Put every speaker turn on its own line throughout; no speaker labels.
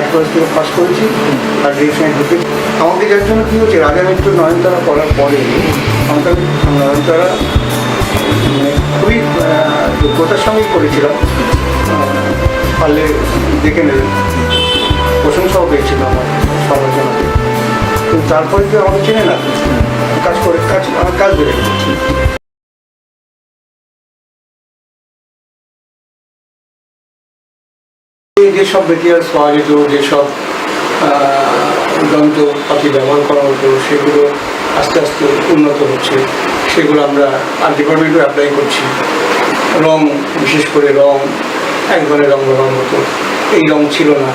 Art college থেকে pass করেছি আর ডিরেকশনে ঢুকেছি। আমাকে যার জন্য কী হচ্ছে, রাজা মিত্র নয়নতারা করার পরে আমাকে নয়নতারা মানে খুবই যোগ্যতার সঙ্গেই করেছিলাম, পারলে দেখে নেবেন, প্রশংসাও পেয়েছিল আমার সমালোচনাতে। কিন্তু তারপরে যে আমাকে চেনে না, কাজ করে আমার কাজ বেড়ে গেছে। যেসব মেটেরিয়ালস পাওয়া যেত, যেসব যন্ত্রপাতি ব্যবহার করা হতো, সেগুলো আস্তে আস্তে উন্নত হচ্ছে। সেগুলো আমরা আর্ট ডিপার্টমেন্টও অ্যাপ্লাই করছি। রং, বিশেষ করে রং, এক ধরনের রং ব্যবহার হতো, এই রং ছিল না,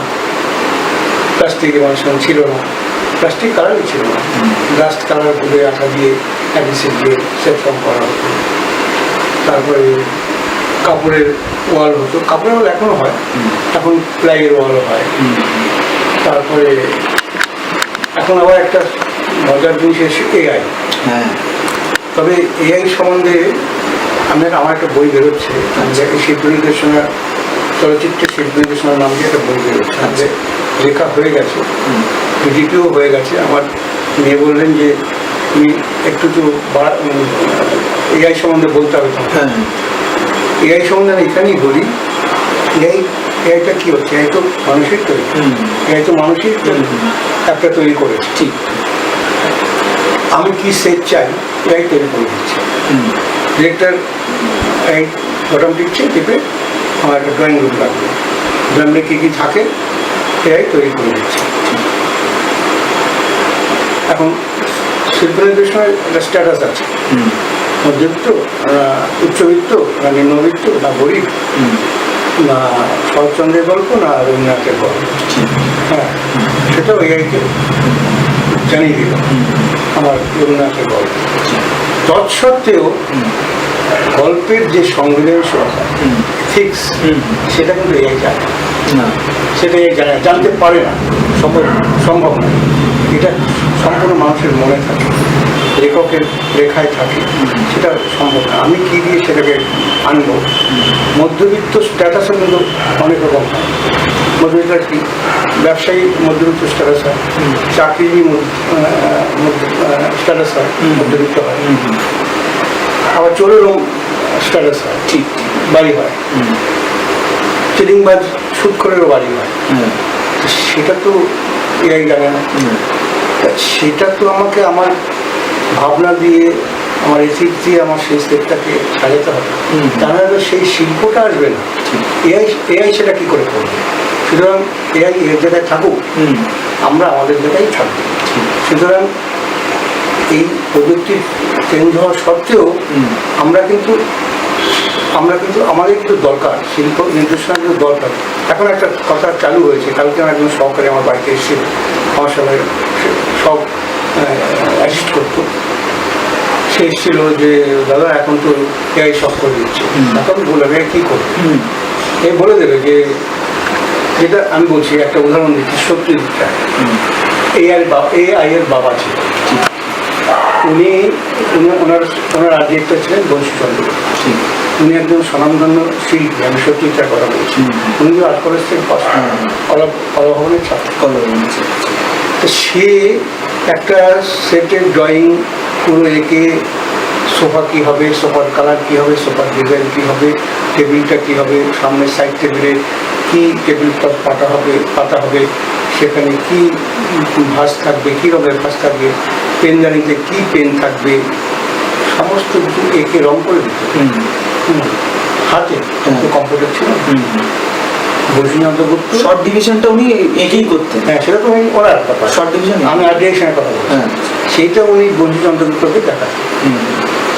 প্লাস্টিকের মানুষ ছিল না, প্লাস্টিক কালারই ছিল না, ডাস্ট কালার গুলে আঠা দিয়ে অ্যাডিসিভ দিয়ে সেট রং করা হতো। তারপরে কাপড়ের ওয়াল হতো, কাপড়ের ওয়াল এখনও হয়, এখন প্লাইয়ের ওয়ালও হয়। তারপরে এখন আবার একটা মজার জিনিস এসে এআই। তবে এআই সম্বন্ধে আমার একটা বই বেরোচ্ছে, শিল্পী নির্দেশনা, চলচ্চিত্রের শিল্পী নির্দেশনার নাম দিয়ে একটা বই বেরোচ্ছে, আমাদের লেখা হয়ে গেছে, ডিপিও হয়ে গেছে। আমার মেয়ে বললেন যে তুমি একটু তো এআই সম্বন্ধে বলতে হবে। এআই সম্বন্ধে আমি এখানেই বলি, এআইটা কী হচ্ছে, এআই তো মানুষের তৈরি, এআই তো মানুষের একটা তৈরি করেছে। ঠিক, আমি কি সেট চাই এআই তৈরি করে দিচ্ছি। ডিরেক্টর এই বটম টিপছে, টিপে আমার একটা ড্রয়িং রুম লাগবে, ড্রয়িংয়ে কী কী থাকে এআই তৈরি করে দিচ্ছে। এখন শিল্প নির্দেশনার একটা স্ট্যাটাস আছে, মধ্যবিত্ত, উচ্চবিত্ত, না নিম্নবিত্ত, না গরিব, না শরৎচন্দ্রের গল্প, না রবীন্দ্রনাথের গল্প। হ্যাঁ, সেটাও এআইকে জানিয়ে দিল আমার রবীন্দ্রনাথের গল্প। তৎসত্ত্বেও গল্পের যে সংবেদনশীলতা, ফিক্স, সেটা কিন্তু এআই জানে না, সেটা এআই জানে, জানতে পারে না, সম্ভব না। এটা সম্পূর্ণ মানুষের মনে থাকে, লেখকের লেখায় থাকে, সেটা সম্ভব না। আমি কী দিয়ে সেটাকে আনবো? মধ্যবিত্ত স্ট্যাটাসও কিন্তু অনেক রকম হয়। মধ্যবিত্ত কি, ব্যবসায়ী মধ্যবিত্ত স্ট্যাটাস হয়, চাকরিজীবী স্ট্যাটাস হয়, মধ্যবিত্ত হয়, আবার চোরেরও স্ট্যাটাস হয়, ঠিক, বাড়ি হয়, চিটিংবাজ সুদখোরেরও বাড়ি হয়। সেটা তো এআই জানে না। সেটা তো আমাকে আমার ভাবনা দিয়ে, আমার এথিক দিয়ে আমার সেই স্টেপটাকে সাজাতে হবে, তা নাহলে সেই শিল্পটা আসবে না। এআই সেটা কী করে করবে? সুতরাং এআই এর জায়গায় থাকুক, আমরা আমাদের জায়গায় থাকবো। সুতরাং এই প্রযুক্তির চেঞ্জ হওয়া সত্ত্বেও আমরা কিন্তু আমাদের কিন্তু দরকার, শিল্প নির্দেশনা কিন্তু দরকার। এখন একটা কথা চালু হয়েছে, কালকে আমার একজন সহকারী আমার বাড়িতে এসেছিল, আমার সঙ্গে সব অ্যাসিস্ট করতো। সে এসেছিল যে দাদা এখন তো এআই সব করে দিচ্ছে, তখন বললাম এআই কী করবে? এ বলে দেবে যে, যেটা আমি বলছি, একটা উদাহরণ দিচ্ছি, সত্যজিৎ রায় এআই এর বাবা ছিল। উনি ওনার আর্টিস্টটা ছিলেন বংশীচন্দ্র। উনি একজন স্বনামধন্য শিল্পী, আমি সত্যজিৎ রায়ের কথা বলছি। উনি যে আর্ট কলেজ থেকে কলা ভবনের ছাত্র। তো সে একটা সেটের ড্রয়িং পুরো এঁকে, সোফা কী হবে, সোফার কালার কী হবে, সোফার ডিজাইন কী হবে, টেবিলটা কী হবে, সামনের সাইড টেবিলে কী টেবিলটা পাতা হবে, সেখানে কী ভাঁজ থাকবে, কী রঙের ভাঁজ থাকবে, পেনদানিতে কী পেন থাকবে, সমস্ত কিছু এঁকে রং করে দিত হাতে। কম্পিউটার ছিল, বংশীচন্দ্রগুপ্ত
শর্ট ডিভিশনটা উনি এঁকেই করতেন।
হ্যাঁ, সেটা তো ওনার কথা,
শর্ট ডিভিশন
আমি আর্ট ডিরেকশনের কথা বলছি। সেইটা উনি বংশীচন্দ্রগুপ্তকে দেখাতেন,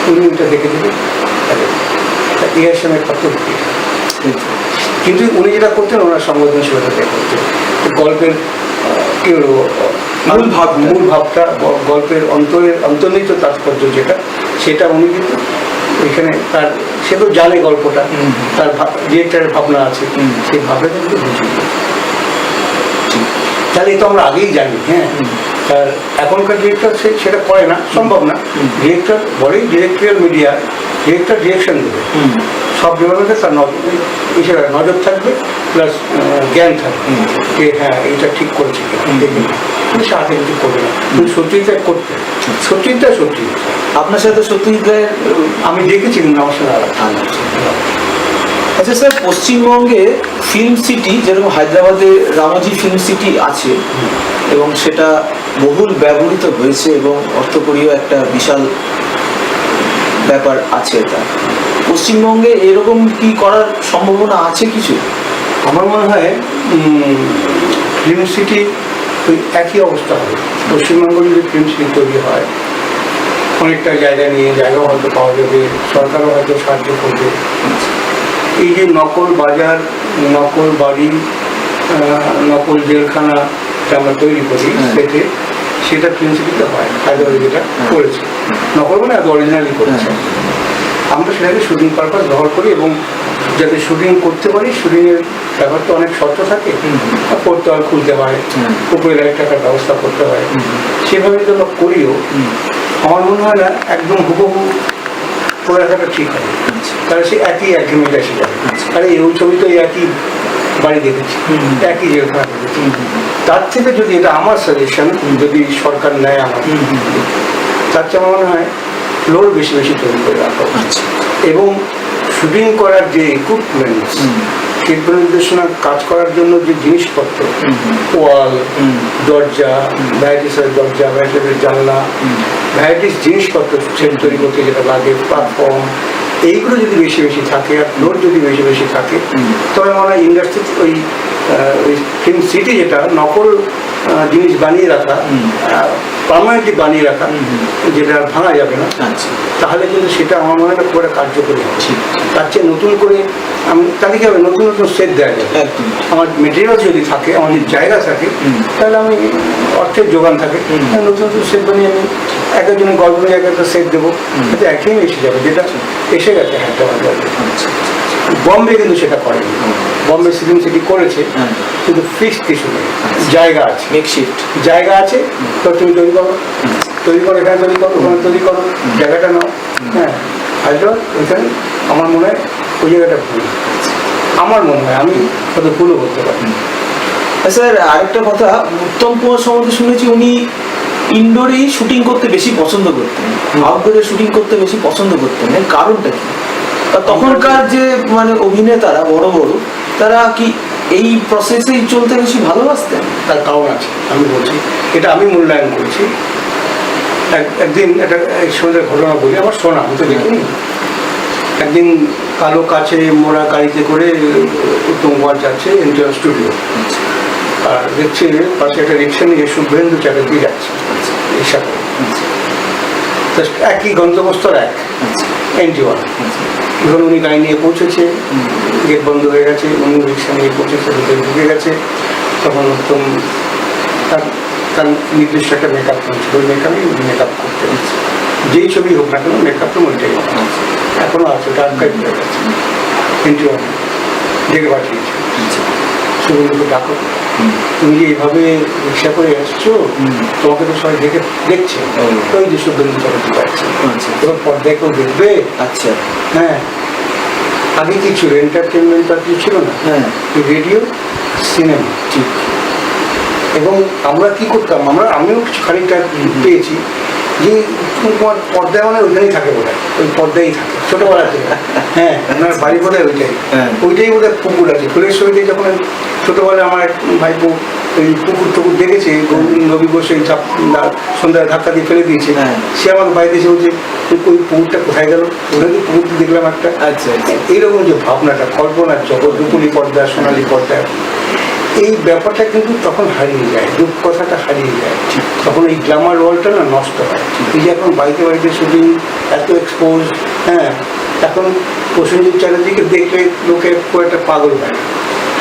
উনি ওইটা দেখে এর সঙ্গে কত, কিন্তু উনি যেটা করতেন ওনার সংবেদনশীলতা করতেন। গল্পের কী হলো, মূল ভাবটা, গল্পের অন্তর্নিহিত তাৎপর্য যেটা, সেটা উনি কিন্তু এখানে সে তো জানে গল্পটা, তার ডিরেক্টরের ভাবনা আছে, সেই ভাবনাটা কিন্তু বুঝিয়ে। তাহলে তো আমরা আগেই জানি। হ্যাঁ, আর এখনকার ডিরেক্টর সেটা করে না, সম্ভব না। ডিরেক্টর বলেই ডিরেক্টরিয়াল মিডিয়া, ডিরেক্টর ডিরেকশন দেবে, সব ডিপার্টমেন্টে তার নজর থাকবে, প্লাস জ্ঞান থাকবে যে হ্যাঁ এটা ঠিক করেছে দেখি না, কিন্তু সে হাতে কিছু করবে না, কিন্তু সত্যিটা করতে সত্যিটা সত্যি।
আপনার সাথে সত্যজিৎ রায়ের
আমি দেখেছি কিন্তু আমার সাথে আলাদা।
আচ্ছা স্যার, পশ্চিমবঙ্গে ফিল্ম সিটি যেরকম হায়দ্রাবাদে রামোজি ফিল্ম সিটি আছে এবং সেটা বহুল ব্যবহৃত হয়েছে এবং অর্থকরীয় একটা বিশাল ব্যাপার আছে, এটা পশ্চিমবঙ্গে এরকম কি করার সম্ভাবনা আছে কিছু?
আমার মনে হয় ফিল্ম সিটি ওই একই অবস্থা হবে। পশ্চিমবঙ্গে যদি ফিল্ম সিটি তৈরি হয়, অনেকটা জায়গা নিয়ে জায়গা হয়তো পাওয়া যাবে, সরকারও হয়তো সাহায্য করবে। এই যে নকল বাজার, নকল বাড়ি, নকল জেলখানা আমরা তৈরি করি সেটা ফিল্ম সিটিতে হয়। হায়দ্রাবাদে যেটা করেছে, নকল মানে এত অরিজিনালি করেছে। আমরা সেটাকে শুটিং পারপাস ব্যবহার করি এবং যাতে শুটিং করতে পারি, শুটিংয়ের ব্যাপার তো অনেক শর্ত থাকে, করতে হয়, খুলতে হয়, উপরে লাইট টাকার ব্যবস্থা করতে হয়, সেভাবে যদি আমরা করিও আমার মনে হয় না একদম হুবহু করে রাখাটা ঠিক হবে। তাহলে সে একই একঘেয়েমিটা এসে যাবে। আরে এই ছবি তো একই বাড়ি দেখেছি, একই জেলখানা দেখেছি। তার থেকে যদি, এটা আমার সাজেশন, যদি সরকার নেয় আমার, তার চেয়ে আমার মনে হয় ফ্লোর বেশি বেশি তৈরি করে রাখা এবং শুটিং করার যে ইকুইপমেন্টস, শিল্প নির্দেশনা কাজ করার জন্য যে জিনিসপত্র, ওয়াল, দরজা, ভ্যারাইটিসের দরজা, ভ্যারাইটিসের জানলা, ভ্যারাইটিস জিনিসপত্র সেট তৈরি করতে যেটা লাগে, প্ল্যাটফর্ম, এইগুলো যদি বেশি বেশি থাকে আর ফ্লোর যদি বেশি বেশি থাকে, তবে মনে হয় ইন্ডাস্ট্রি ওই ফিল্ম সিটি যেটা নকল জিনিস বানিয়ে রাখা, পার্মানেন্টলি বানিয়ে রাখা, যেটা ভাঙা যাবে না, তাহলে কিন্তু সেটা আমার মনে হয় খুব একটা কার্যকরী হচ্ছে। তার চেয়ে নতুন করে আমি তাকে কি হবে, নতুন নতুন সেট দেওয়া যাবে। আমার মেটেরিয়াল যদি থাকে, আমার যদি জায়গা থাকে, তাহলে আমি অর্থের যোগান থাকে, নতুন নতুন সেট বানিয়ে আমি এক একজনের গল্প নিয়ে এক একটা সেট দেবো, যাতে একই এসে যাবে, যেটা এসে গেছে হায়দ্রাবাদ। বম্বে কিন্তু সেটা করেনি। বম্বে ফিল্ম সিটি করেছে কিন্তু ফিক্সড কিছু নেই, জায়গা আছে,
মেকশিফট
জায়গা আছে, তো তুমি তৈরি করো, এখানে তৈরি করো, ওখানে তৈরি করো, জায়গাটা নাও। হ্যাঁ, হায়দ্রাবাদ ওইখানে আমার মনে হয় ওই জায়গাটা ভুল, আমার মনে হয়, আমি হয়তো ভুলও করতে পারি।
স্যার আরেকটা কথা, উত্তম কুমার সম্বন্ধে শুনেছি উনি ইনডোরেই শুটিং করতে বেশি পছন্দ করতেন, আউটডোরে শুটিং করতে বেশি পছন্দ করতেন, এর কারণটা কি? তখনকার যে মানে অভিনেতারা বড় বড়, তারা কি এই প্রসেসেই চলতে বেশি ভালোবাসতেন?
তার কারণ আছে, আমি বলছি, এটা আমি মূল্যায়ন করছি। একদিন একটা সন্ধ্যের ঘটনা বলি, আমার শোনা, আমি তো দেখিনি। একদিন কালো কাছে মোড়া গাড়িতে করে উত্তম কুমার যাচ্ছে এনটিআর স্টুডিও, আর দেখছে পাশে একটা রিক্সা নিয়ে শুভেন্দু চ্যাটার্জি যাচ্ছে রিক্সা করে, একই গন্তব্যস্থল এক NT1। যখন উনি গাড়ি নিয়ে পৌঁছেছে, গেট বন্ধ হয়ে গেছে, উনি রিক্সা নিয়ে পৌঁছেছে, ভিতরে ঢুকে গেছে, তখন উত্তম তার নির্দিষ্ট একটা মেকআপ করেছিল, ওই মেকআপ করতে হচ্ছে, যেই ছবি হোক না কেন মেকআপ তো ওইটাই এখনো আছে, ওটা আর্কাইভ হয়ে গেছে। NT1 ডেকে পাঠিয়েছে, শুভেন্দুকে ডাকো, তুমি যে এইভাবে রিক্সা করে এসছো, তোমাকে তো সবাই দেখছে, ওই যে শুভেন্দু চ্যাটার্জি পাচ্ছে, এবার পর্দায় কেউ দেখবে।
আচ্ছা,
হ্যাঁ, আগে কি ছিল, এন্টারটেনমেন্ট আর কিছু ছিল না, রেডিও, সিনেমা, ঠিক। এবং আমরা কি করতাম, আমিও কিছু খানিকটা পেয়েছি যে তোমার পর্দায় মানে ওইখানেই থাকে বোধ হয়, ওই পর্দায় থাকে ছোটবেলা থেকে। হ্যাঁ, আপনার বাড়ি বোধ হয় ওইটাই বোধ হয় পুকুর আছে ফুলেশ্বরীতে। যখন ছোটবেলায় আমার এক ভাইপো ওই পুকুর দেখেছে, নবী বসে সন্ধ্যায় ধাক্কা দিয়ে ফেলে দিয়েছে, সে আমার বাড়িতে এসে বলছে ওই পুকুরটা কোথায় গেল, ওখানে তো পুকুর দেখলাম একটা। আচ্ছা, এইরকম যে ভাবনাটা, কল্পনার জগৎ, রূপলি পর্দা, সোনালী পর্দা, এই ব্যাপারটা কিন্তু তখন হারিয়ে যায়, রূপকথাটা হারিয়ে যায়, তখন এই গ্ল্যামার ওয়ার্ল্ডটা না নষ্ট হয়। এই যে এখন বাড়িতে বাড়িতে শুটিং, এত এক্সপোজ, হ্যাঁ, এখন প্রসেনজিৎ চ্যাটার্জিকে দেখলে লোকে খুব একটা পাগল হয়,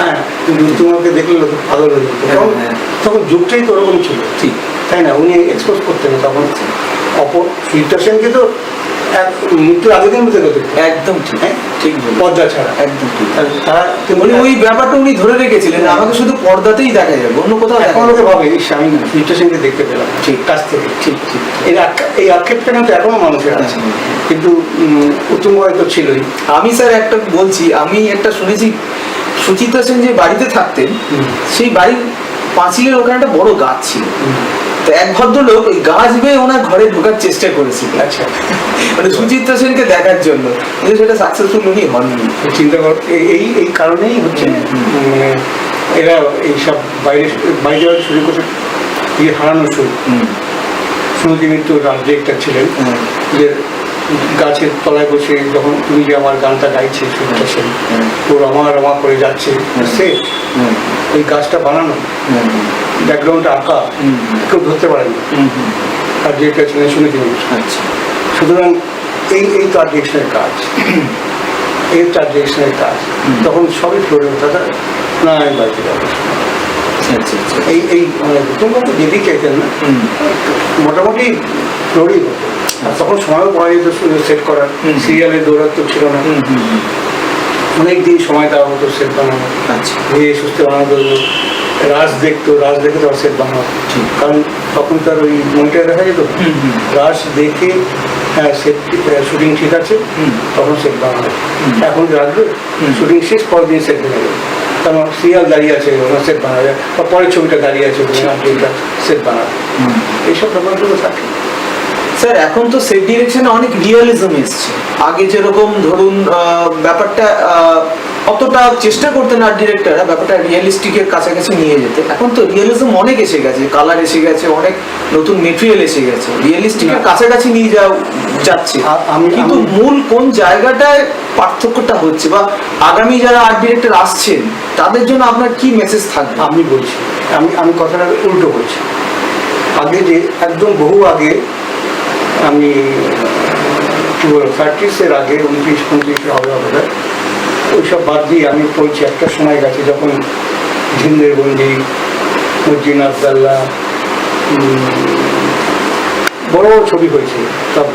হ্যাঁ, কিন্তু তোমাকে দেখলে লোকে পাগল হয়ে যেত। তখন যুগটাই তো ওরকম ছিল, ঠিক তাই না? উনি এক্সপোজ করতেন তখন। ফিল্টার সেনকে তো মৃত্যুর আগের মধ্যে করতে
একদম ঠিক,
হ্যাঁ?
ঠিক বলেছেন।
পর্দা ছাড়া
একদম ঠিক।
তারা
উনি ওই ব্যাপারটা উনি ধরে রেখেছিলেন, আমাকে শুধু পর্দাতেই দেখা যাবে, অন্য কোথাও দেখা
এখন
যাবে
লোকে
না।
ভাবে ইস, আমি ফিউচার সেনকে দেখতে পেলাম ঠিক কাছ থেকে।
ঠিক ঠিক।
এই আক্ষেপটা কিন্তু এখনো মানুষের আছে, কিন্তু উত্তম রায় তো ছিলই।
আমি স্যার একটা বলছি, আমি একটা শুনেছি সুচিত্রা সেন যে বাড়িতে থাকতেন, সেই বাড়ির পাঁচিলের ওখানে একটা বড় গাছ ছিল। তো এক ভদ্রলোক ওই গাছ বেয়ে ওনার ঘরে ঢোকার চেষ্টা করেছিল,
আচ্ছা,
মানে সুচিত্রা সেনকে দেখার জন্য, কিন্তু সেটা সাকসেসফুল উনি হননি।
চিন্তা কর, এই কারণেই হচ্ছে মানে এরা এইসব বাইরে শুরু করে হারানোর শুরু। সুমতি মিত্র ডিরেক্টর ছিলেন, যে গাছের তলায় বসে যখন তুমি যে আমার গানটা গাইছে সুচিত্রা সেন, তো রমা রমা করে যাচ্ছে, সে ওই গাছটা বানানো, ব্যাকগ্রাউন্ডটা আঁকা, কেউ ধরতে পারেনি। আর ডিরেক্টর ছিলেন সুমতি মিত্র।
আচ্ছা,
সুতরাং এই তো আর ডিরেকশনের কাজ, এই তো আর ডিরেকশনের কাজ। তখন সবই ফ্লোরে হতো, না আমি বাড়িতে যাবো। এই মানে তোমরা তো যেতেই চাইতেন না, মোটামুটি ফ্লোরই হতো। আর তখন সময়ও পাওয়া যেত সেট করার, সিরিয়ালের দৌরাত্ম ছিল না, অনেক দিন সময় দেওয়া হতো সেট বানানো। ধীরে সুস্থ বানানো হতো, রাজ দেখে তো সেট বানানো, কারণ তখন তার ওই মনিটরে দেখা যেত, রাজ দেখে হ্যাঁ সেট শুটিং ঠিক আছে, তখন সেট বানানো। এখন রাখবে শুটিং শেষ, পরের দিন সেট বেড়ে যাবে, কারণ সিরিয়াল দাঁড়িয়ে আছে, ওনার সেট বানানো যায়, বা পরের ছবিটা দাঁড়িয়ে আছে, সেট বানাবে, এইসব ব্যাপারগুলো থাকে।
স্যার এখন তো সেট ডিরেকশনে অনেক রিয়েলিজম এসছে। আগে যেরকম ধরুন ব্যাপারটা অতটা চেষ্টা করতেন আর্ট ডিরেক্টররা ব্যাপারটা রিয়েলিস্টিকের কাছাকাছি নিয়ে যেতে, এখন তো রিয়েলিজম অনেক এসে গেছে, কালার এসে গেছে, অনেক নতুন মেটেরিয়াল এসে গেছে, রিয়েলিস্টিকের কাছাকাছি নিয়ে যাচ্ছে। কিন্তু মূল কোন জায়গাটায় পার্থক্যটা হচ্ছে, বা আগামী যারা আর্ট ডিরেক্টর আসছেন তাদের জন্য আপনার কি মেসেজ থাকবে?
আমি বলছি, আমি কথাটা উল্টো বলছি। আগে যে একদম বহু আগে, আমি 30s আগে, 29-35 হবে হবে, ওইসব বাদ দিয়ে আমি বলছি একটা সময় গেছে যখন ঝিন্দের বন্দি, মসজিদ আবদাল্লাহ, বড় ছবি হয়েছে, সব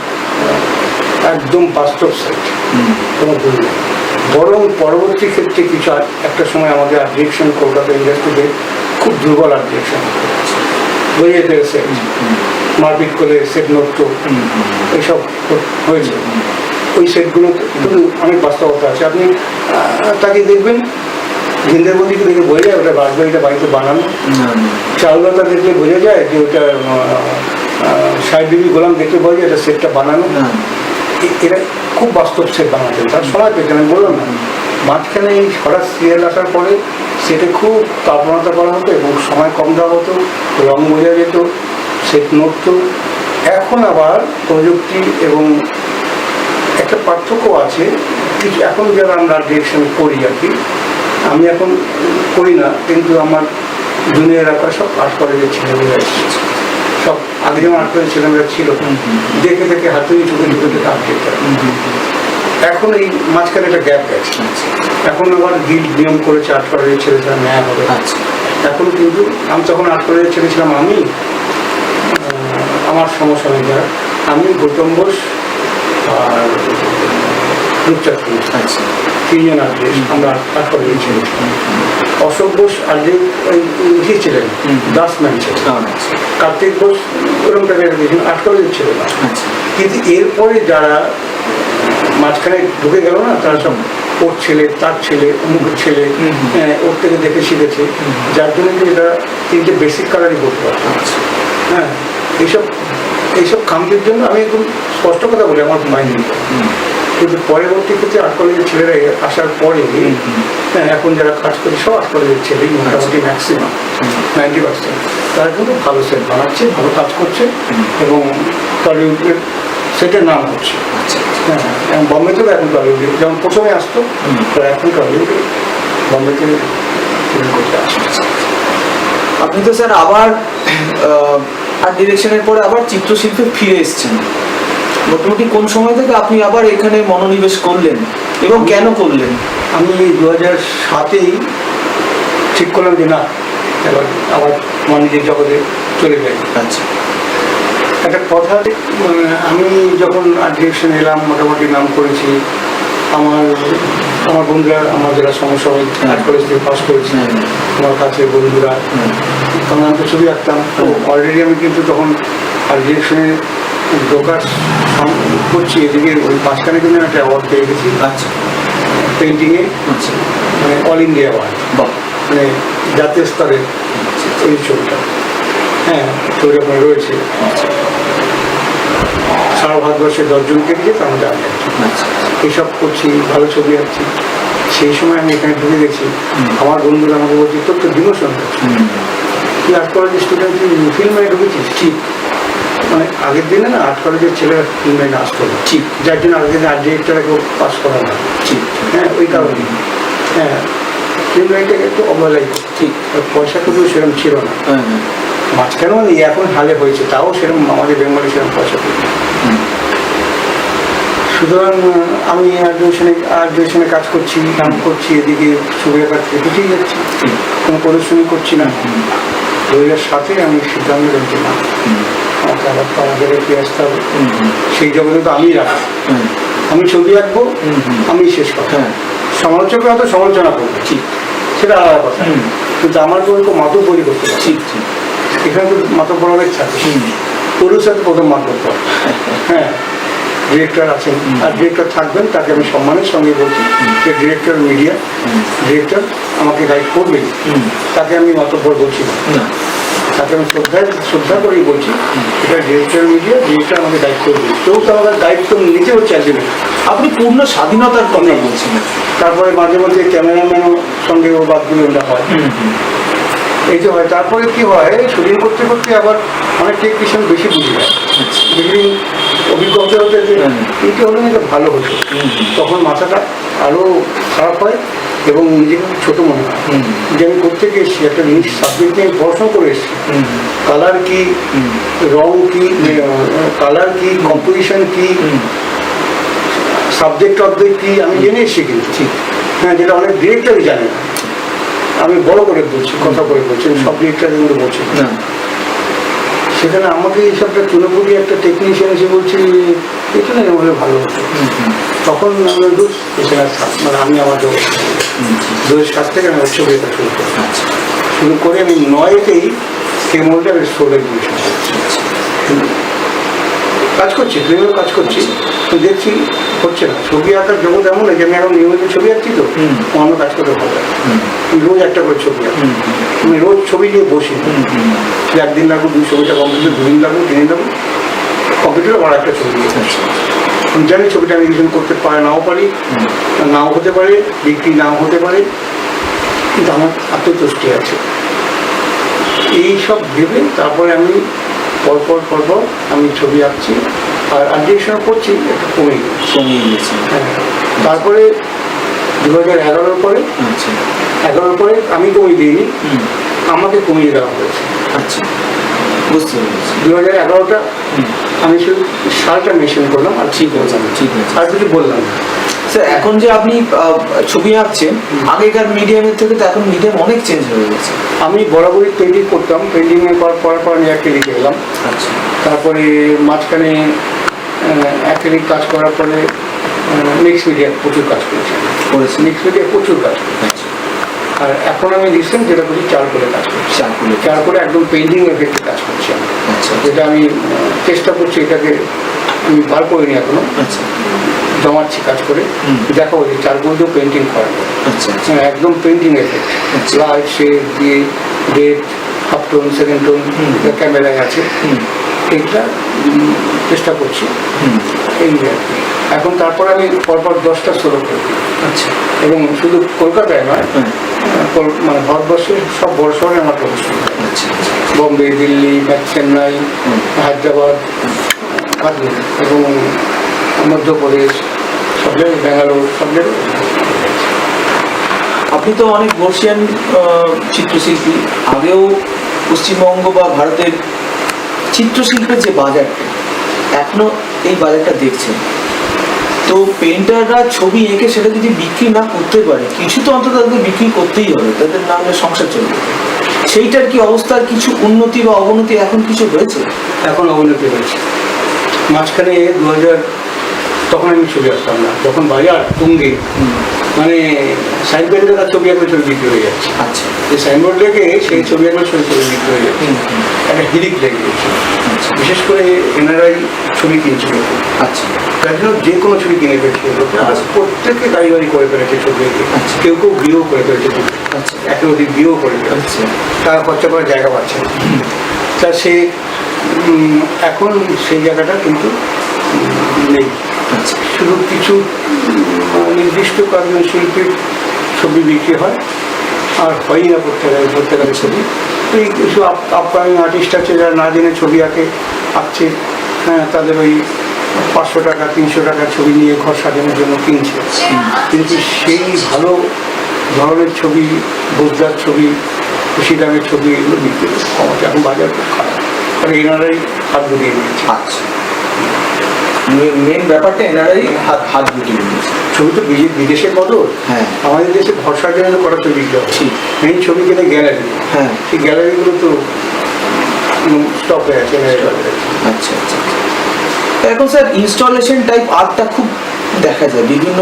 একদম বাস্তব সেট, কোনো ভুল নেই। বরং পরবর্তী ক্ষেত্রে কিছু একটা সময় আমাদের আর্ট ডিরেকশন কলকাতা ইন্ডাস্ট্রিতে খুব দুর্বল আর্ট ডিরেকশন হয়ে যেতে সেট, মারপিট করে সেট নষ্ট, এইসব হয়েছে। ওই সেটগুলো অনেক বাস্তবতা আছে। আপনি তাকে দেখবেন, ঝিন্দের বন্দিকে দেখে বোঝা যায় ওটা রাজবাড়িটা বাড়িতে বানানো, চারুলতা দেখলে বোঝা যায় যে ওটা সাহেব বিবি গোলাম দেখলে বোঝা যায় এটা সেটটা বানানো। এরা খুব বাস্তব সেট বানাতেন, তার সময় পেতেন, আমি বললাম না। মাঝখানে এই হঠাৎ সিরিয়াল আসার পরে সেটে খুব তাপমাত্রা করা হতো এবং সময় কম দেওয়া হতো, রং বোঝা যেত, সেট নড়ত। এখন আবার প্রযুক্তি এবং একটা পার্থক্য আছে কিছু। এখন যারা আমরা ডিরেকশন করি আর কি, আমি এখন করি না, কিন্তু আমার জুনিয়র রাখা সব আর্ট কলেজের ছেলেমেয়েরা এসেছে, সব আগে যেমন আর্ট কলেজের ছেলেমেয়েরা ছিল, দেখে দেখে হাতে চোখে চোখে আর্ট দেখতে। এখন এই মাঝখানে একটা গ্যাপ গেছে, এখন আবার গিল্ড নিয়ম করেছে আর্ট কলেজের ছেলেরা ন্যায় হবে। এখন কিন্তু আমি তখন আর্ট কলেজের ছেলে ছিলাম, আমি আমার সমসাময়িক যারা, আমি গৌতম বোস আর রূপচাঁদ তিনজন আর্টে আমরা আর্ট কলেজের ছেলে। অশোক বোস আর্টে ইয়ে ছিলেন, দাসম্যান ছিলেন, কার্তিক বোস ওরকম টাইপের আর্ট কলেজের ছিল না। কিন্তু এরপরে যারা মাঝখানে ঢুকে গেল না, তারা সব ওর ছেলে, তার ছেলে, অমুকের ছেলে, ওর থেকে দেখে শিখেছে, যার জন্য এটা তিনটে বেসিক কালারই করতে পারতো। হ্যাঁ, এইসব খামতির জন্য আমি একদম স্পষ্ট কথা বলি, আমার মাইন্ড। কিন্তু পরবর্তী ক্ষেত্রে আর্ট কলেজের ছেলেরা আসার পরে, হ্যাঁ, এখন যারা কাজ করে সব আর্ট কলেজের ছেলেই, মোটামুটি ম্যাক্সিমাম 90%, তারা কিন্তু ভালো সেট বানাচ্ছে, ভালো কাজ করছে এবং টলিউডের সেটের নাম হচ্ছে। হ্যাঁ, বম্বেতেও এখন টলিউডে যেমন প্রথমে আসতো, এখন টলিউডে বম্বেতে করতে আসছে।
আপনি তো স্যার আবার আর্ট ডিরেকশনের পরে আবার চিত্রশিল্পে ফিরে এসেছেন, মোটামুটি কোন সময় থেকে আপনি আবার এখানে মনোনিবেশ করলেন এবং কেন করলেন?
আমি 2007-এই ঠিক করলাম যে না, এবার আবার আমার নিজের জগতে চলে যাই।
আচ্ছা,
একটা কথা, আমি যখন আর্ট ডিরেকশন এলাম মোটামুটি নাম করেছি। আমার আমার বন্ধুরা, আমার যারা সমসাময়িক আর্ট কলেজ থেকে পাস করেছি, আমার কাছে বন্ধুরা, তখন আমি তো ছবি আঁকতাম। তো অলরেডি আমি কিন্তু তখন আর্ট ডিরেকশনে ঢোকার করছি, এদিকে ওই মাঝখানে কিন্তু একটা অ্যাওয়ার্ড পেয়ে গেছি।
আচ্ছা
পেন্টিংয়ে,
আচ্ছা,
মানে অল ইন্ডিয়া অ্যাওয়ার্ড,
বাহ,
মানে জাতীয় স্তরের এই ছবিটা। হ্যাঁ, ছবিটা ওখানে রয়েছে। সারা ভারতবর্ষে 10 জনকে দিয়ে তার মধ্যে আমি একজন।
আচ্ছা
এইসব করছি, ভালো ছবি আঁকছি। সেই সময় আমি এখানে ঢুকে গেছি। আমার বন্ধুরা আমাকে বলছে, তোর তো ডিমোশন হচ্ছে, তুই আর্ট কলেজের স্টুডেন্ট, তুই ফিল্ম লাইনে ঢুকেছিস। ঠিক, মানে আগের দিনে না আর্ট কলেজের ছেলেরা ফিল্ম লাইনে আসতো না, ঠিক, যার জন্য আগের দিনে আর্ট ডিরেক্টররা কেউ পাস করা না। ঠিক, হ্যাঁ, ওই কারণে। হ্যাঁ, ফিল্ম লাইনটাকে একটু অবহেলাই, ঠিক, পয়সা কিন্তু সেরকম ছিল না। মাঝখানেও নেই, এখন হালে হয়েছে, তাও সেরকম আমাদের বেঙ্গলে সেরকম পয়সা পেয়ে। সুতরাং আমি আর্ট কাজ করছি, নাম করছি, এদিকে ছবি আঁকার পিছিয়ে যাচ্ছি, কোনো পরিশ্রমী করছি না। 2007-এ আমি সিদ্ধান্ত নিয়েছি, না, আমাকে আবার তো আমাদের ফিরে আসতে হবে। সেই জগতে তো আমি রাখি, আমি ছবি আঁকবো, আমি শেষ কথা। সমালোচক হয়তো সমালোচনা করবো, ঠিক, সেটা আলাদা কথা, কিন্তু আমার কোনো মাতব্বরি করতে পারে। ঠিক ঠিক, এখানে তো মাতব্বর অনেক থাকে, প্রডিউসার তো প্রথম মাতব্বর। হ্যাঁ, ডিরেক্টর আছেন, আর ডিরেক্টর থাকবেন, তাকে আমি সম্মানের সঙ্গে বলছি যে ডিরেক্টর মিডিয়া, ডিরেক্টর আমাকে গাইড করবেন, তাকে আমি মাতব্বর বলছি না, তাকে আমি শ্রদ্ধা করেই বলছি, এটা ডিরেক্টর মিডিয়া, ডিরেক্টর আমাকে গাইড করবে। কেউ তো আমাদের দায়িত্ব নিতে হচ্ছে একজনের।
আপনি পূর্ণ স্বাধীনতার কথা বলছেন।
তারপরে মাঝে মধ্যে ক্যামেরাম্যানও সঙ্গে ও বাদগুলোটা হয়, এই যে হয়। তারপরে কি হয়, শুটিং করতে করতে আবার অনেক টেকনিশিয়ান বেশি বুঝে যায়, বেশি অভিজ্ঞতা হতে যে এইটা হলে এটা ভালো হতো, তখন মাথাটা আরও খারাপ হয় এবং নিজেকে ছোটো মনে হয় যে আমি করতে গিয়েছি একটা জিনিস সাবজেক্ট নিয়ে পড়াশোনা করে এসেছি, কালার কি, রং কি, কালার কি, কম্পোজিশন কি, সাবজেক্ট অবজেক্ট কি, আমি জেনে এসেছি কিন্তু, ঠিক, হ্যাঁ, যেটা অনেক ডিরেক্টরই জানে না। আমি বড় করে বলছি, কথা করে বলছি, সব ডিরেক্টর কিন্তু বলছি না। সেখানে আমাকে এইসবটা তৃণমূলী একটা টেকনিশিয়ান এসে বলছি এটা না হলে ভালো হতো। তখন আমরা মানে আমি আমার 2007 থেকে আমি ছবি এটা শুরু করে আমি 9-তেই কেমনটা স্টোরে গিয়েছি, কাজ করছি, ফিল্মেও কাজ করছি, তো দেখছি হচ্ছে না। ছবি আঁকার জগৎ এমন না যে আমি এখন নিয়মিত ছবি আঁকছি, তো অন্য কাজ করতে ভালো লাগে, রোজ একটা করে ছবি আঁকি, আমি রোজ ছবি নিয়ে বসি, সে একদিন লাগবো, 2 ছবিটা কমপ্লিট, 2 দিন লাগবো, 3 দিন লাগবো, কম্পিউটারে আমার একটা ছবি নিয়ে আমি জানি ছবিটা আমি রিভিশন করতে নাও পারি, নাও হতে পারে, বিক্রি নাও হতে পারে, কিন্তু আমার আত্মতুষ্টি আছে। এই সব ভেবে তারপরে আমি পরপর আমি ছবি আঁকছি, আর ডিরেকশন করছি, একটু কমে গিয়েছে। হ্যাঁ, তারপরে 2011-এর পরে, 11-এর পরে আমি কমিয়ে দিইনি, আমাকে কমিয়ে দেওয়া হয়েছে। আচ্ছা, বুঝতে পেরেছি। 2011টা আমি শুধু সালটা মেনশন করলাম, আর ঠিক আছে, ঠিক আছে, আর কিছু বললাম না।
স্যার, এখন যে আপনি ছবি আঁকছেন, আগেকার মিডিয়ামের থেকে তো এখন মিডিয়াম অনেক চেঞ্জ হয়ে গেছে।
আমি বরাবরই পেন্টিং করতাম, পেন্টিংয়ের পর আমি অ্যাক্রিলিকে এলাম। আচ্ছা, তারপরে মাঝখানে অ্যাক্রিলিক কাজ করার পরে মিক্স মিডিয়া প্রচুর কাজ করেছি, মিক্স মিডিয়া প্রচুর কাজ করেছি। আর এখন আমি রিসেন্ট যেটা করছি, চারকোলে কাজ করছি, চারকোলে একদম পেন্টিং এফেক্টে কাজ করছি আমি। আচ্ছা, যেটা আমি চেষ্টা করছি, এটাকে আমি বার করিনি এখনো, জমাচ্ছি কাজ করে, দেখা হচ্ছে চারকোল দিয়েও পেন্টিং করা, একদম পেন্টিং এফেক্ট, লাইট শেড দিয়ে, red, half tone, second tone, ক্যামেরায় আছে, এইটা চেষ্টা করছি। এই এখন তারপর আমি পরপর 10টা সোলো করি। আচ্ছা, এবং শুধু কলকাতায় নয়, মানে ভারতবর্ষের সব বড় শহরে আমার প্রদর্শন। আচ্ছা, বম্বে, দিল্লি, চেন্নাই, হায়দ্রাবাদ, এবং মধ্যপ্রদেশ, সব জায়গায়, ব্যাঙ্গালোর, সব জায়গায়।
আপনি তো অনেক বর্ষিয়ান চিত্রশিল্পী, আগেও পশ্চিমবঙ্গ বা ভারতের চিত্রশিল্পের যে বাজারটা, এখনো এই বাজারটা দেখছেন, তো পেন্টাররা ছবি এঁকে সেটা যদি বিক্রি না করতে পারে, কিছু তো অন্তত তাদের বিক্রি করতেই হবে, তাদের না হলে সংসার চলবে। সেইটার কি অবস্থার কিছু উন্নতি বা অবনতি এখন কিছু হয়েছে?
এখন অবনতি হয়েছে। মাঝখানে 2000 তখন আমি ছবি আসতাম না, যখন বাজার তুঙ্গে, মানে সাইনবোর্ড দেখার ছবি একবার ছবি বিক্রি হয়ে যাচ্ছে।
আচ্ছা
যে সাইনবোর্ড দেখে সেই ছবি একবার ছবি বিক্রি হয়ে যাচ্ছে, একটা হিরিক লেগে গেছে। বিশেষ করে এনআরআই ছবি কিনছিল,
আচ্ছা
তার জন্য যে কোনো ছবি কিনে ফেলছে লোকে, আর প্রত্যেকে গাড়ি বাড়ি করে ফেলেছে ছবি,
আচ্ছা।
কেউ কেউ বিয়েও করে ফেলেছে,
আচ্ছা
একে অধিক বিয়েও করে ফেলেছে,
আচ্ছা
তারা খরচা করার জায়গা পাচ্ছে না। তা সে এখন সেই জায়গাটা কিন্তু নেই।
আচ্ছা
শুধু কিছু নির্দিষ্ট কয়েকজন শিল্পীর ছবি বিক্রি হয়, আর হয়ই না প্রত্যেকের ছবি। এই কিছু আপকামিং আর্টিস্ট আছে যারা না জেনে ছবি আঁকছে, হ্যাঁ, তাদের ওই 500 টাকা 300 টাকার ছবি নিয়ে ঘর সাজানোর জন্য কিনছে, কিন্তু সেই ভালো ধরনের ছবি, বোঝদার ছবি, খুশি দামের ছবি, এগুলো বিক্রি কমাতে এখন বাজার খুব খারাপ, কারণ এনারাই হাত গুটিয়ে নিয়েছে।
আচ্ছা মেন ব্যাপারটা এনারাই হাত গুটিয়ে নিয়েছে।
ছবি তো বিদেশে বদল,
হ্যাঁ
আমাদের দেশে ভরসা জন্য করা ছবি বিক্রি হয়,
ঠিক।
মেন ছবি কিনে গ্যালারি,
হ্যাঁ
সেই গ্যালারিগুলো তো স্টপ হয়ে আছে।
আচ্ছা আচ্ছা। এখন স্যার ইনস্টলেশন টাইপ আর্টটা খুব দেখা যায় বিভিন্ন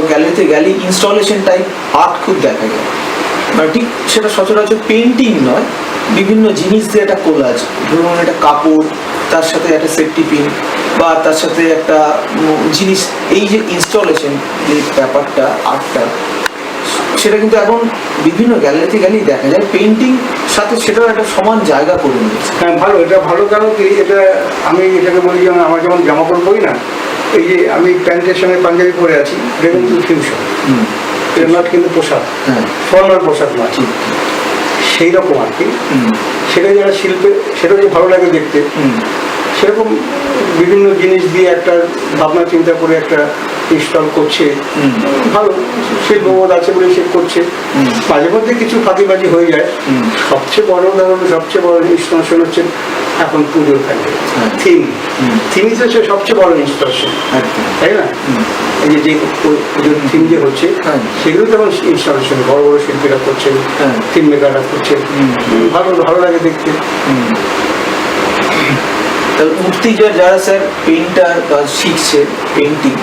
গ্যালারিতে গেলে, ইনস্টলেশন টাইপ আর্ট খুব দেখা যায়, মানে ঠিক সেটা সচরাচর পেন্টিং নয়, বিভিন্ন জিনিস দিয়ে একটা কোলাজ, ধরুন একটা কাপড়, তার সাথে একটা সেফটি পিন বা তার সাথে একটা জিনিস, এই যে ইনস্টলেশন যে ব্যাপারটা আর্টটা, সেটা কিন্তু এখন বিভিন্ন গ্যালারিতে গেলেই দেখা যায়, পেন্টিং সাথে সেটাও একটা সমান জায়গা করে নিয়েছে।
হ্যাঁ ভালো, এটা ভালো, কারণ কি এটা আমি এটাকে বলি, যেমন আমার যেমন জামা কাপড় পরি না, এই যে আমি প্যান্টের সঙ্গে পাঞ্জাবি পরে আছি, এটা কিন্তু ফিউশন, এটা নট কিন্তু পোশাক,
হ্যাঁ
ফর্মাল পোশাক নয়,
ঠিক।
সেই রকম আর কি। সেটা যারা শিল্পে, সেটা যে ভালো লাগে দেখতে, সেরকম বিভিন্ন জিনিস দিয়ে একটা ভাবনা চিন্তা করে একটা ইনস্টল করছে, ভালো শিল্পবোধ আছে বলে সে করছে। মাঝে মধ্যে কিছু ফাঁকিবাজি হয়ে যায়। সবচেয়ে বড় উদাহরণ, সবচেয়ে বড় ইনস্টলেশন হচ্ছে এখন পুজোর প্যান্ডেল থিমই তো হচ্ছে সবচেয়ে বড় ইনস্টলেশন, তাই না? এই যে পুজোর থিম যে হচ্ছে, সেগুলো তেমন ইনস্টলেশন বড় বড় শিল্পীরা করছেন, থিম মেকাররা করছেন, ভালো ভালো লাগে দেখতে।
উঠতি যারা স্যার পেইন্টার বা শিখছে পেইন্টিং,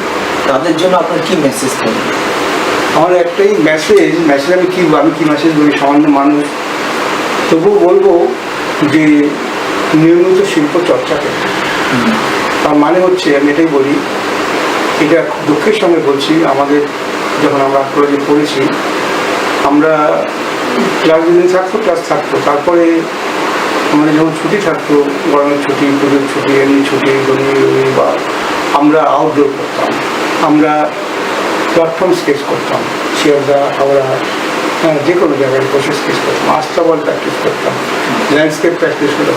তাদের জন্য আপনার কি মেসেজ থাকবে?
আমার একটাই মেসেজ আমি কি মেসেজ বলি, সামান্য মানুষ, তবুও বলবো যে নিয়মিত শিল্প চর্চা করতে। তার মানে হচ্ছে, আমি এটাই বলি, এটা খুব দুঃখের সঙ্গে বলছি, আমাদের যখন আমরা কলেজে পড়েছি, আমরা ক্লাস যেদিন থাকতো ক্লাস থাকতো, তারপরে আমাদের যখন ছুটি থাকতো, গরমের ছুটি, পুজোর ছুটি, এমনি ছুটি, বা আমরা আউটডোর করতাম, আমরা প্ল্যাটফর্ম স্কেচ করতাম, শিয়ালদা, হাওড়া, হ্যাঁ, যে কোনো জায়গায় বসে স্কেচ করতাম, আস্তাবল প্র্যাকটিস করতাম, ল্যান্ডস্কেপ প্র্যাকটিস করতাম,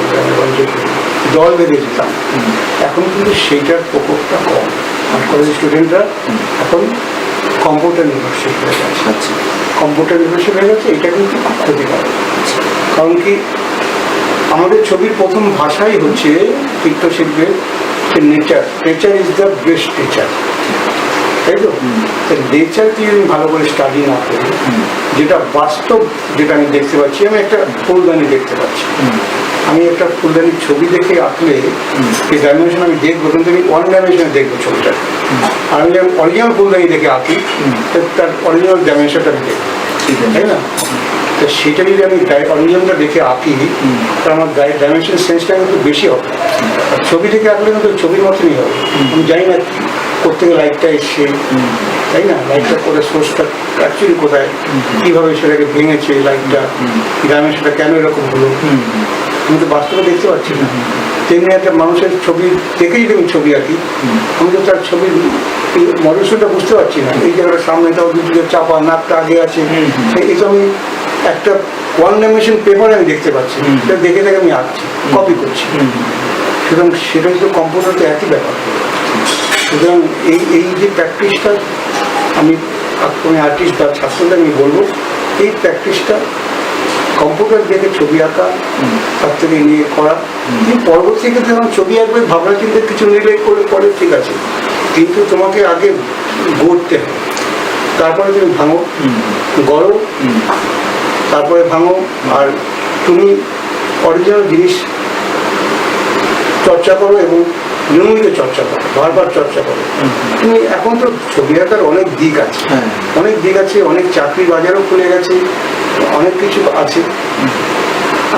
দল বেঁধে যেতাম। এখন কিন্তু সেইটার প্রকোপটা কম, আর কলেজ স্টুডেন্টরা এখন কম্পিউটার নির্ভরশীল হয়ে গেছে।
আচ্ছা
কম্পিউটার নির্ভরশীল হয়ে গেছে, এটা কিন্তু খুব ক্ষতিকর। কারণ কি, আমাদের ছবির প্রথম ভাষাই হচ্ছে চিত্রশিল্পের nature is the best teacher, তাই তো? নেচারকে আমি ভালো করে স্টাডি না করি, যেটা বাস্তব, যেটা আমি দেখতে পাচ্ছি, আমি একটা ফুলদানি দেখতে পাচ্ছি, আমি একটা ফুলদানির ছবি দেখে আঁকলে এই ডাইমেনশন আমি দেখবো, কিন্তু আমি ওয়ান ডাইমেনশনে দেখবো ছবিটা। আর আমি যখন অরিজিনাল ফুলদানি দেখে আঁকি, তার অরিজিনাল ডাইমেনশনটা আমি দেখবো, তাই না? তো সেটা যদি আমি অরিজিনালটা দেখে আঁকি, তাহলে আমার ডাইমেনশন সেন্সটা কিন্তু বেশি হবে। আর ছবি দেখে আঁকলে কিন্তু ছবির মতনই হবে। আমি জানি না করতে গেলে লাইটটা এসছে, তাই না? লাইটটা করে সোর্সটা অ্যাকচুয়ালি কোথায়, কীভাবে সেটাকে ভেঙেছে লাইটটা, ডাইমেনশনটা কেন এরকম হলো, আমি তো বাস্তবে দেখতে পাচ্ছি না। তেমনি একটা মানুষের ছবি দেখে যদি আমি ছবি আঁকি, আমি তো তার ছবির মডেলটা বুঝতে পারছি না। এই জায়গাটা সামনেটাও দুদিকে চাপা, নাকটা আগে আছে, এই তো আমি একটা ওয়ান ডাইমেনশন পেপারে আমি দেখতে পাচ্ছি, সেটা দেখে দেখে আমি আঁকছি, কপি করছি। সুতরাং সেটা তো কম্পিউটারতে একই ব্যাপার। সুতরাং এই যে প্র্যাকটিসটা আমি আর্টিস্ট বা ছাত্রদের আমি বলবো, এই প্র্যাকটিসটা কম্পিউটার দেখে ছবি আঁকা, তার থেকে নিয়ে করা, কিন্তু পরবর্তী ক্ষেত্রে যখন ছবি আঁকবে ভাবনা চিন্তা কিছু নিলে করে পরে ঠিক আছে, কিন্তু তোমাকে আগে গড়তে হবে, তারপরে তুমি ভাঙো, গড়ো, তারপরে ভাঙো, আর তুমি অরিজিনাল জিনিস চর্চা করো এবং নিয়মিত চর্চা করো, বারবার চর্চা করো। তুমি এখন তো ছবি আঁকার অনেক দিক আছে,
হ্যাঁ।
অনেক দিক আছে, অনেক চাকরি বাজারও খুলে গেছে, অনেক কিছু আছে।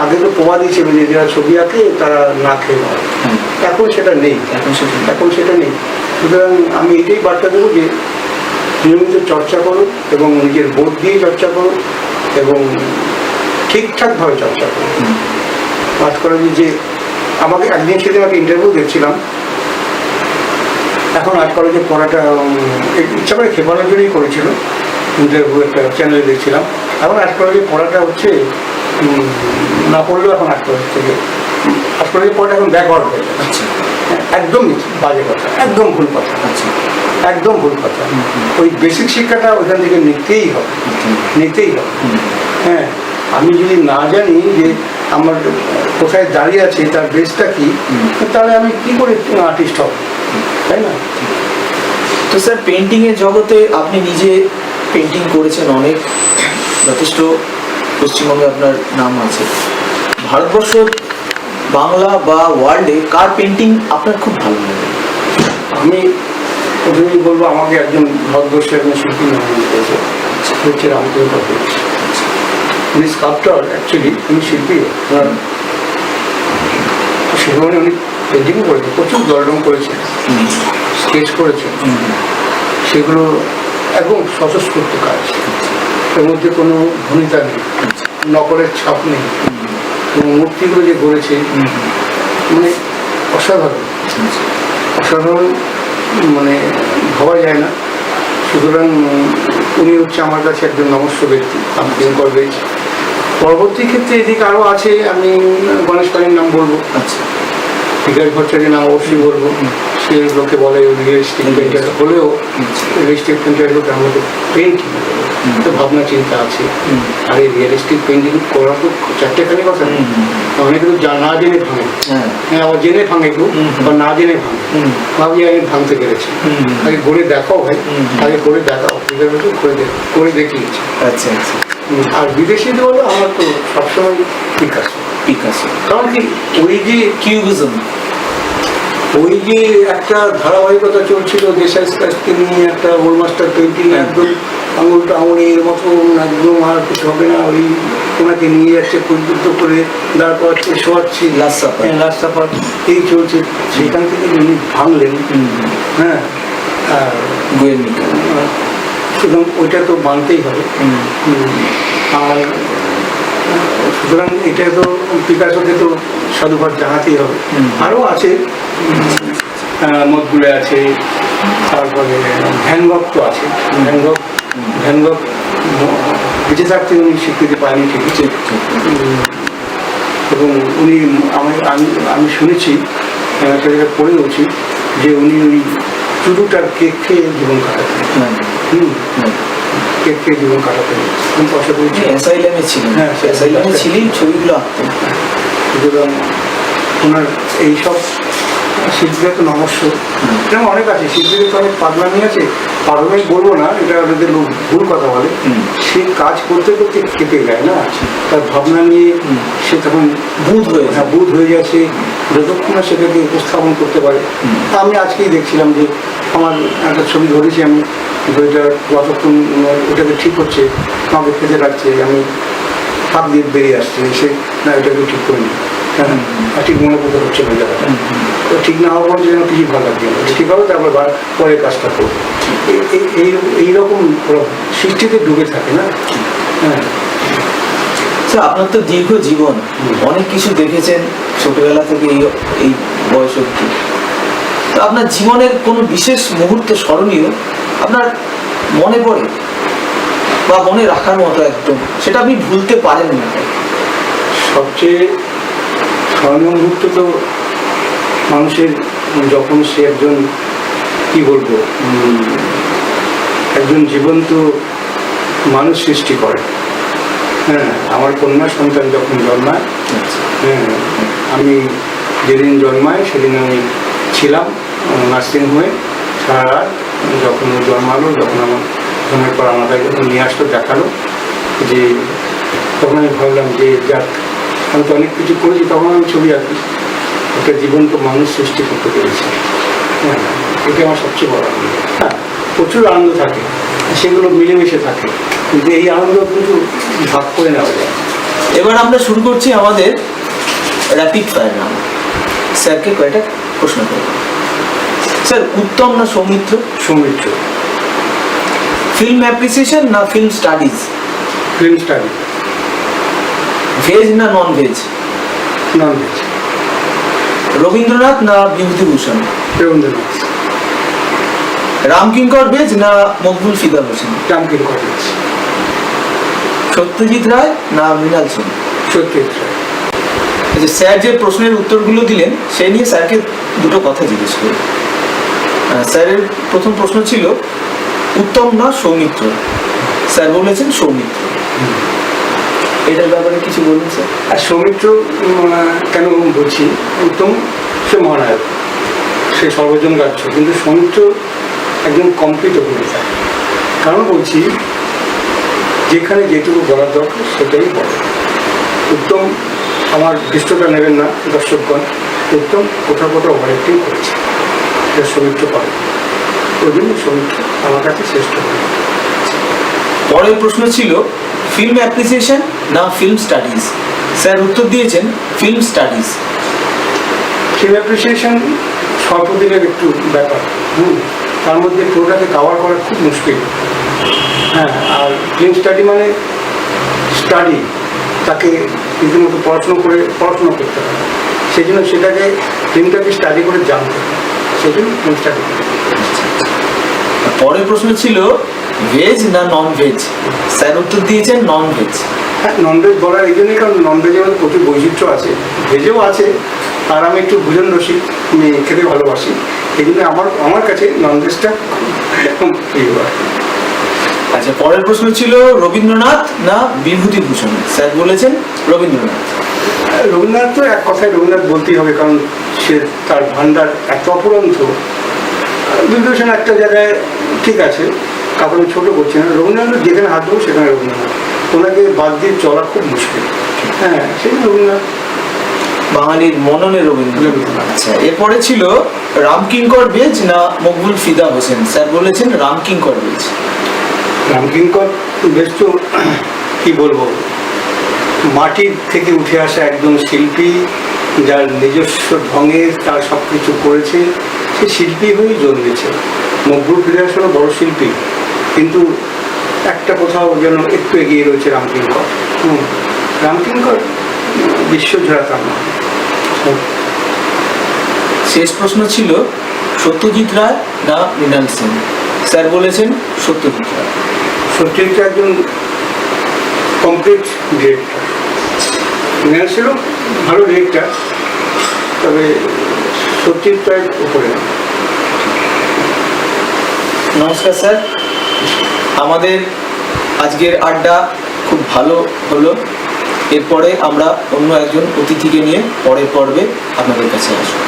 আগে তো প্রবাদ ছিল যে যারা ছবি আঁকে তারা না খেয়ে নয়, এখন সেটা নেই, এখন সেটা নেই। সুতরাং আমি এটাই বার্তা দেবো যে নিয়মিত চর্চা করো এবং নিজের বোধ দিয়ে চর্চা করো এবং ঠিকঠাকভাবে চর্চা করো। আর্ট কলেজে যে আমাকে একদিন সেদিন একটা ইন্টারভিউ দেখছিলাম, এখন আর্ট কলেজে পড়াটা ইচ্ছা করে খেপানোর জন্যই করেছিল, ইন্টারভিউ একটা চ্যানেলে দেখছিলাম। এখন আর্ট কলেজে পড়াটা হচ্ছে না পড়লেও এখন আর্ট কলেজ থেকে আর্ট কলেজে পড়াটা এখন ব্যাকওয়ার্ড হয়ে যাচ্ছে। একদম বাজে কথা, একদম ভুল কথা, একদম ভুল কথা। ওই বেসিক শিক্ষাটা ওইখান থেকে নিতেই হবে, নিতেই হবে। হ্যাঁ, আমি যদি না জানি যে আমার কোথায় দাঁড়িয়ে আছে, তার বেসটা কি, তাহলে আমি কি করে আর্টিস্ট হব, তাই না?
তো স্যার, পেন্টিংয়ের জগতে আপনি নিজে পেন্টিং করেছেন অনেক, যথেষ্ট পশ্চিমবঙ্গে আপনার নাম আছে। ভারতবর্ষ, বাংলা বা ওয়ার্ল্ডে কার পেন্টিং আপনার খুব ভালো লাগে?
আমি প্রথমেই বলবো, আমাকে একজন ভারতবর্ষের একজন শিল্পী মনোনীত করেছে, হচ্ছে রামচন্দ্র ঘোষ। উনি স্কাল্পটর, অ্যাকচুয়ালি উনি শিল্পী। সেখানে উনি পেন্টিংও করেছেন, প্রচুর জলরং করেছেন, স্কেচ করেছেন। সেগুলো একদম স্বতঃস্ফূর্ত কাজ, এর মধ্যে কোনো ভূমিকা নেই, নকলের ছাপ নেই। এবং মূর্তিগুলো যে গড়েছে মানে অসাধারণ, অসাধারণ, মানে ভাবা যায় না। সুতরাং উনি হচ্ছে আমার কাছে একজন নমস্য ব্যক্তি, রামচন্দ্র কলেজ। পরবর্তী ক্ষেত্রে এদিকে আরও আছে, আমি গণেশ পালের নাম বলবো,
আচ্ছা,
বিকাশ ভট্টাচার্যের নাম অবশ্যই বলবো। সে লোকে বলে রিয়েলিস্টিক পেন্টার হলেও, রিয়েলিস্টিক পেন্টার লোক আমাদের পেন্টিং তো ভাবনা চিন্তা আছে। আর এই রিয়েলিস্টিক পেন্টিং করা তো চারটেখানি কথা নেই, অনেকে তো না জেনে ভাঙে। হ্যাঁ, আবার জেনে ভাঙে কেউ, বা না জেনে ভাঙে, ভাবি আমি ভাঙতে পেরেছি। আগে করে দেখাও ভাই, আগে করে দেখাও, করে দেখিয়েছি।
আচ্ছা আচ্ছা।
আর বিদেশিদের বলো, আমার তো সবসময় পিকাসো,
পিকাসো।
কারণ কি ওই যে
কিউবিজম,
ওই যে একটা ধারাবাহিকতা চলছিল দেশাইকে নিয়ে, একটা ওল্ড মাস্টার পেন্টিং, একদম আঙুলটা আঙুলের মতন, একদম আর কিছু হবে না, ওই ওনাকে নিয়ে যাচ্ছে পরিযুক্ত করে, দাঁড় করাচ্ছে, শোয়াচ্ছি, লাস্ট সাপার এই চলছে। সেখান থেকে উনি ভাঙলেন। হ্যাঁ, আর
গোয়েন্নিকা,
সুতরাং ওইটা তো মানতেই হবে। আর সুতরাং এটা তো পিকাসোকে তো সাধুবাদ জানাতেই হবে। আরও আছে, মদগুলো আছে, তারপরে ভ্যানগক তো আছে। ভ্যানগক বেঁচে থাকতে উনি স্বীকৃতি পায়নি ঠিকই, এবং উনি আমি শুনেছি, সেটা পড়েওছি, যে উনি ওই চুরুটার কেক খেয়ে জীবন কাটাতেন। কেক খেয়ে জীবন কাটাতেন, কিন্তু আশা করছি
অ্যাসাইলামে ছিলেন।
হ্যাঁ,
অ্যাসাইলামে ছিলেন, ছবিগুলো আঁকতেন।
সুতরাং ওনার এইসব শিল্পীরা তো নমস্য। যেমন অনেক আছে শিল্পীদের, তো অনেক পাগলামি আছে, পাগলামি বলবো না, এটা ওদের লোক ভুল কথা বলে। সে কাজ করতে করতে কেঁপে যায় না, তার ভাবনা নিয়ে সে তখন বুধ হয়ে যায়। সে যতক্ষণ না সেটাকে উপস্থাপন করতে পারে। আমি আজকেই দেখছিলাম যে আমার একটা ছবি ধরেছি, আমি বইটা যতক্ষণ ওটাকে ঠিক হচ্ছে, আমাকে খেতে লাগছে, আমি ফাঁক দিয়ে বেরিয়ে আসছে, এসে না এটাকে ঠিক করে নিই, ঠিক মনে করতে হচ্ছে না জায়গাটা। তো ঠিক না হওয়ার পর যেন কিছু ভালো লাগবে না, ঠিক হবে, তারপর পরের কাজটা করবো। এইরকম সৃষ্টিতে ডুবে থাকে না। হ্যাঁ,
আচ্ছা, আপনার তো দীর্ঘ জীবন, অনেক কিছু দেখেছেন ছোটবেলা থেকে এই বয়স অবধি। তো আপনার জীবনের কোনো বিশেষ মুহূর্ত স্মরণীয় আপনার মনে পড়ে বা মনে রাখার মতো একদম, সেটা আপনি ভুলতে পারেন না?
সবচেয়ে স্মরণীয় মুহূর্ত তো মানুষের, যখন সে একজন, কি বলবো, একজন জীবন্ত মানুষ সৃষ্টি করে। হ্যাঁ, আমার কন্যা সন্তান যখন জন্মায়, হ্যাঁ, আমি যেদিন জন্মায় সেদিন আমি ছিলাম নার্সিংহোমে সারা রাত। যখন ও জন্মালো, যখন আমার জন্মের পর আমাকে যখন নিয়ে আসলো, দেখালো, যে তখন আমি ভাবলাম যে যাক, আমি তো অনেক কিছু করেছি, তখন আমি ছবি আঁকি, একটা জীবন্ত মানুষ সৃষ্টি করতে পেরেছি। হ্যাঁ, এটা আমার সবচেয়ে বড় আনন্দ। হ্যাঁ, প্রচুর আনন্দ থাকে, সেগুলো মিলেমিশে থাকে, কিন্তু এই আনন্দ কিন্তু ভাগ করে নেওয়া যায়।
এবার আমরা শুরু করছি আমাদের র্যাপিড ফায়ার রাউন্ড। স্যারকে কয়েকটা প্রশ্ন করব। স্যার, উত্তম না সৌমিত্র?
সৌমিত্র।
ফিল্ম অ্যাপ্রিসিয়েশন না film studies?
Film study.
Veg না non veg?
Non veg.
Rabindranath না বিভূতিভূষণ?
রবীন্দ্রনাথ।
রামকিঙ্কর বেজ না মকবুল ফিদা হোসেন?
রামকিঙ্কর কলেজ।
সত্যজিৎ রায় না মৃণাল সেন?
সত্যজিৎ রায়।
আচ্ছা, স্যার যে প্রশ্নের উত্তরগুলো দিলেন সেই নিয়ে স্যারকে দুটো কথা জিজ্ঞেস করি। স্যারের প্রথম প্রশ্ন ছিল উত্তম না সৌমিত্র? স্যার বলেছেন সৌমিত্র। এটার ব্যাপারে কিছু বলুন স্যার।
আর সৌমিত্র কেন বলছি, উত্তম সে মহানায়ক, সে সর্বজন গ্রাহ্য, কিন্তু সৌমিত্র একদম কমপ্লিট অভিনেতা। কারণ বলছি, যেখানে যেটুকু বলার দরকার সেটাই বলে। উত্তম, আমার দৃষ্টটা নেবেন না দর্শকগণ, উত্তম কোথাও কোথাও ওভার অ্যাক্টিং করেছে, এটা সৌমিত্র পারে। ওই জন্য সৌমিত্র আমার কাছে শ্রেষ্ঠ হবে।
পরের প্রশ্ন ছিল ফিল্ম অ্যাপ্রিসিয়েশন না ফিল্ম স্টাডিজ? স্যার উত্তর দিয়েছেন ফিল্ম স্টাডিজ।
ফিল্ম অ্যাপ্রিসিয়েশন স্বল্প দিনের একটু ব্যাপার, তার মধ্যে পুরোটাকে কাভার করা খুব মুশকিল। হ্যাঁ, আর ফিল্ম স্টাডি মানে স্টাডি, তাকে রীতিমতো পড়াশোনা করতে হবে, সেই জন্য সেটাকে ফিল্মটাকে স্টাডি করে জানতে হবে, সেই জন্য ফিল্ম স্টাডি।
পরের প্রশ্ন ছিল ভেজ না নন ভেজ? স্যার উত্তর দিয়েছেন নন ভেজ।
হ্যাঁ, ননভেজ বলার এই জন্যই, কারণ ননভেজের মধ্যে প্রচুর বৈচিত্র্য আছে, ভেজেও আছে। আর আমি একটু ভোজন রসিক, আমি খেতে ভালোবাসি, এই জন্য আমার কাছে ননভেজটা প্রিয়।
আচ্ছা, পরের প্রশ্ন ছিল রবীন্দ্রনাথ না বিভূতিভূষণ? স্যার বলেছেন রবীন্দ্রনাথ।
রবীন্দ্রনাথ তো এক কথায় রবীন্দ্রনাথ বলতেই হবে, কারণ সে তার ভান্ডার এত অপুরন্ত। বিভূতিভূষণ একটা জায়গায় ঠিক আছে, কাউকে আমি ছোটো করছি না, রবীন্দ্রনাথ যেখানে হাত দেবো সেখানে রবীন্দ্রনাথ, ওনাকে বাদ দিয়ে চলা খুব মুশকিল। হ্যাঁ, সেই রবীন্দ্রনাথ,
বাঙালির মননে রবীন্দ্রনাথ। আচ্ছা, এরপরে ছিল রামকিঙ্কর বেজ না মকবুল ফিদা হোসেন? স্যার বলেছেন রামকিঙ্কর বেজ।
রামকিঙ্কর বেশ তো কী বলবো, মাটির থেকে উঠে আসা একজন শিল্পী, যার নিজস্ব ঢঙে তার সব কিছু করেছে, সে শিল্পী হয়েই জন্মেছে। মকবুল ফিদা হোসেনও বড় শিল্পী, কিন্তু একটা কোথাও যেন একটু এগিয়ে রয়েছে রামকিঙ্কর। রামকিঙ্কর বিশ্বজোড়া তার নাম।
শেষ প্রশ্ন ছিল সত্যজিৎ রায় না মৃণাল সেন? স্যার বলেছেন সত্যজিৎ রায়।
সত্যজিৎ একজন কমপ্লিট ডিরেক্টর, মৃণাল সেনও ভালো ডিরেক্টর, তবে সত্যজিৎ রায়ের উপরে না।
নমস্কার স্যার, আমাদের আজকের আড্ডা খুব ভালো হলো। এরপরে আমরা অন্য একজন অতিথিকে নিয়ে পরের পর্বে আপনাদের কাছে আসবো।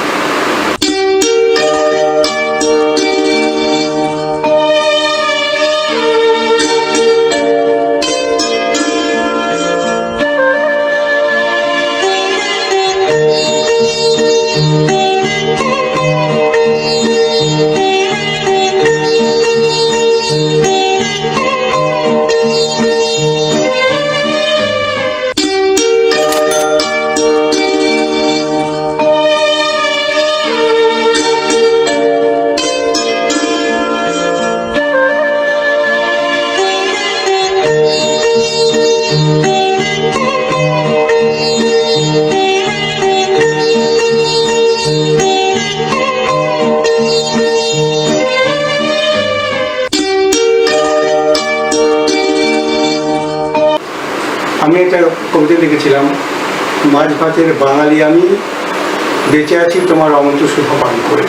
আমি একটা কবিতা লিখেছিলাম, মাছ ভাতের বাঙালি আমি, বেঁচে আছি তোমার অমৃত সুধা পান করে।